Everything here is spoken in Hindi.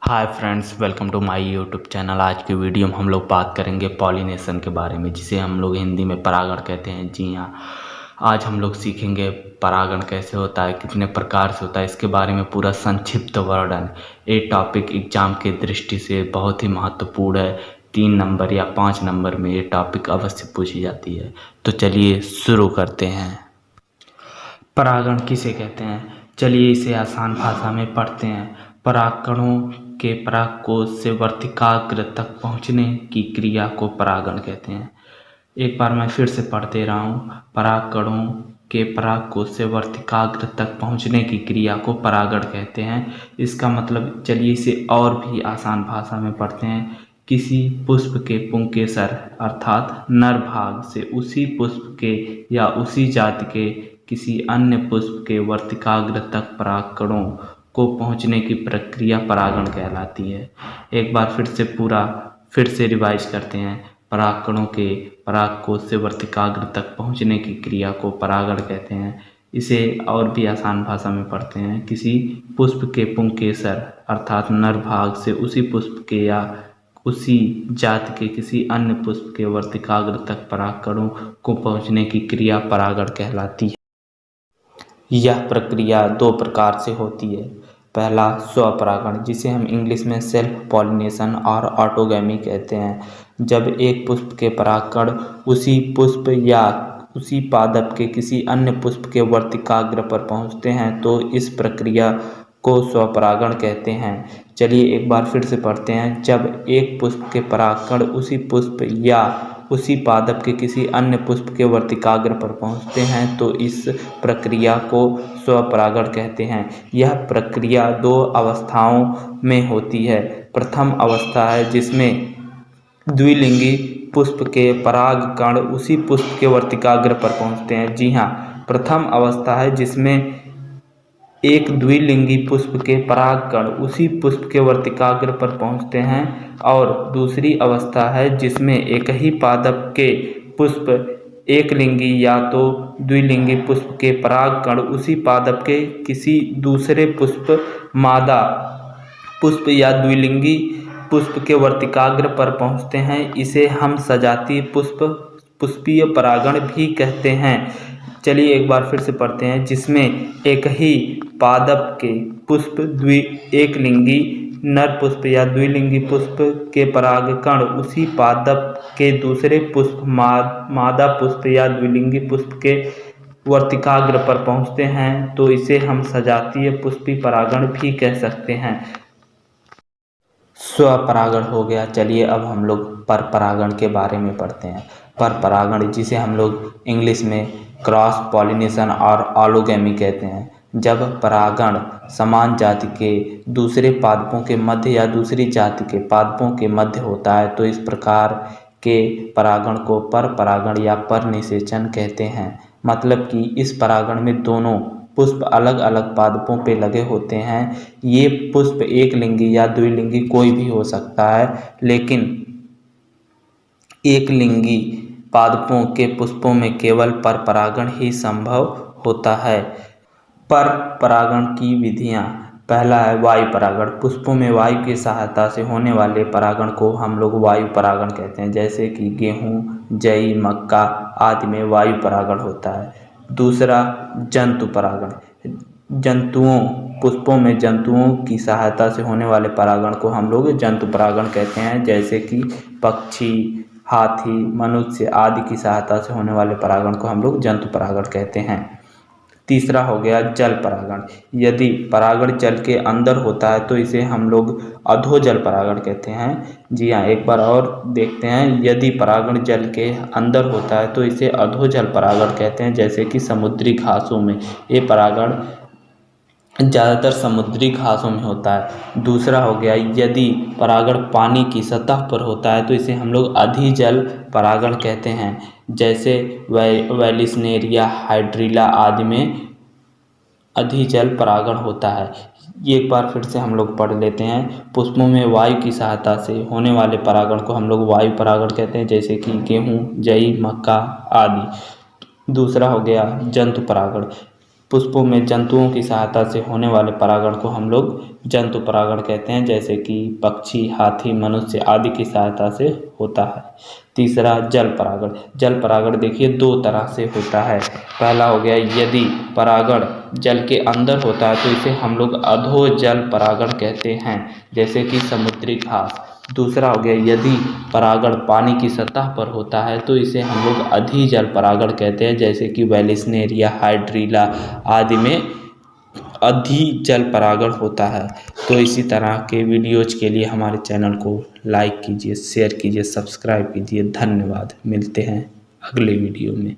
Hi friends, welcome to my YouTube channel. आज की वीडियो में हम लोग बात करेंगे पॉलिनेशन के बारे में, जिसे हम लोग हिंदी में परागण कहते हैं। जी हाँ, आज हम लोग सीखेंगे परागण कैसे होता है, कितने प्रकार से होता है, इसके बारे में पूरा संक्षिप्त वर्णन। ये टॉपिक एग्जाम की दृष्टि से बहुत ही महत्वपूर्ण है। 3 नंबर या 5 नंबर में ये टॉपिक अवश्य पूछी जाती है। तो चलिए शुरू करते हैं। परागण किसे कहते हैं, चलिए इसे आसान भाषा में पढ़ते हैं। परागकणों के परागकोश से वर्तिकाग्र तक पहुंचने की क्रिया को परागण कहते हैं। एक बार मैं फिर से पढ़ दे रहा हूँ। परागकणों के परागकोश से वर्तिकाग्र तक पहुंचने की क्रिया को परागण कहते हैं। इसका मतलब, चलिए इसे और भी आसान भाषा में पढ़ते हैं। किसी पुष्प के पुंकेसर अर्थात नर भाग से उसी पुष्प के या उसी जाति के किसी अन्य पुष्प के वर्तिकाग्र तक परागकणों को पहुंचने की प्रक्रिया परागण कहलाती है। एक बार फिर से रिवाइज करते हैं। परागकणों के परागकोश से वर्तिकाग्र तक पहुंचने की क्रिया को परागण कहते हैं। इसे और भी आसान भाषा में पढ़ते हैं। किसी पुष्प के पुंकेसर अर्थात नर भाग से उसी पुष्प के या उसी जाति के किसी अन्य पुष्प के वर्तिकाग्र तक परागकणों को पहुंचने की क्रिया परागण कहलाती है। यह प्रक्रिया 2 प्रकार से होती है। पहला स्वपरागण, जिसे हम इंग्लिश में सेल्फ पॉलिनेशन और ऑटोगैमी कहते हैं। जब एक पुष्प के परागकण उसी पुष्प या उसी पादप के किसी अन्य पुष्प के वर्तिकाग्र पर पहुंचते हैं तो इस प्रक्रिया को स्वपरागण कहते हैं। चलिए एक बार फिर से पढ़ते हैं। जब एक पुष्प के परागकण उसी पुष्प या उसी पादप के किसी अन्य पुष्प के वर्तिकाग्र पर पहुंचते हैं तो इस प्रक्रिया को स्वपरागण कहते हैं। यह प्रक्रिया 2 अवस्थाओं में होती है। प्रथम अवस्था है जिसमें द्विलिंगी पुष्प के परागकण उसी पुष्प के वर्तिकाग्र पर पहुंचते हैं। जी हाँ, प्रथम अवस्था है जिसमें एक द्विलिंगी पुष्प के परागकण उसी पुष्प के वर्तिकाग्र पर पहुंचते हैं, और दूसरी अवस्था है जिसमें एक ही पादप के पुष्प एक लिंगी या तो द्विलिंगी पुष्प के परागकण उसी पादप के किसी दूसरे पुष्प मादा पुष्प या द्विलिंगी पुष्प के वर्तिकाग्र पर पहुंचते हैं। इसे हम सजातीय पुष्पीय परागण भी कहते हैं। चलिए एक बार फिर से पढ़ते हैं। जिसमें एक ही पादप के पुष्प एक लिंगी नर पुष्प या द्विलिंगी पुष्प के परागकण उसी पादप के दूसरे पुष्प मादा पुष्प या द्विलिंगी पुष्प के वर्तिकाग्र पर पहुंचते हैं तो इसे हम सजातीय पुष्पीय परागण भी कह सकते हैं। स्वपरागण हो गया। चलिए अब हम लोग परपरागण के बारे में पढ़ते हैं। परपरागण, जिसे हम लोग इंग्लिश में क्रॉस पॉलिनेशन और ऑलोगैमी कहते हैं। जब परागण समान जाति के दूसरे पादपों के मध्य या दूसरी जाति के पादपों के मध्य होता है तो इस प्रकार के परागण को परपरागण या परनिषेचन कहते हैं। मतलब कि इस परागण में दोनों पुष्प अलग अलग पादपों पे लगे होते हैं। ये पुष्प एक लिंगी या द्विलिंगी कोई भी हो सकता है, लेकिन एक लिंगी पादपों के पुष्पों में केवल परपरागण ही संभव होता है। परपरागण की विधियां। पहला है वायु परागण। पुष्पों में वायु की सहायता से होने वाले परागण को हम लोग वायु परागण कहते हैं। जैसे कि गेहूं, जई, मक्का आदि में वायु परागण होता है। दूसरा जंतु परागण। पुष्पों में जंतुओं की सहायता से होने वाले परागण को हम लोग जंतु परागण कहते हैं। जैसे कि पक्षी, हाथी, मनुष्य आदि की सहायता से होने वाले परागण को हम लोग जंतु परागण कहते हैं। तीसरा हो गया जल परागण। यदि परागण जल के अंदर होता है तो इसे हम लोग अधोजल परागण कहते हैं। जी हाँ, एक बार और देखते हैं। यदि परागण जल के अंदर होता है तो इसे अधोजल परागण कहते हैं। जैसे कि समुद्री घासों में ये परागण ज़्यादातर समुद्री घासों में होता है। दूसरा हो गया, यदि परागण पानी की सतह पर होता है तो इसे हम लोग अधिजल परागण कहते हैं। जैसे वैलिस्नेरिया, हाइड्रिला आदि में अधिजल परागण होता है। एक बार फिर से हम लोग पढ़ लेते हैं। पुष्पों में वायु की सहायता से होने वाले परागण को हम लोग वायु परागण कहते हैं। जैसे कि गेहूँ, जई, मक्का आदि। दूसरा हो गया जंतु परागण। पुष्पों में जंतुओं की सहायता से होने वाले परागण को हम लोग जंतु परागण कहते हैं, जैसे कि पक्षी, हाथी, मनुष्य आदि की सहायता से होता है। तीसरा जल परागण। जल परागण देखिए 2 तरह से होता है। पहला हो गया, यदि परागण जल के अंदर होता है तो इसे हम लोग अधोजल परागण कहते हैं, जैसे कि समुद्री घास। दूसरा हो गया, यदि परागण पानी की सतह पर होता है तो इसे हम लोग अधिजल परागण कहते हैं, जैसे कि वेलिस्नेरिया, हाइड्रीला आदि में अधिजल परागण होता है। तो इसी तरह के वीडियोज के लिए हमारे चैनल को लाइक कीजिए, शेयर कीजिए, सब्सक्राइब कीजिए। धन्यवाद। मिलते हैं अगले वीडियो में।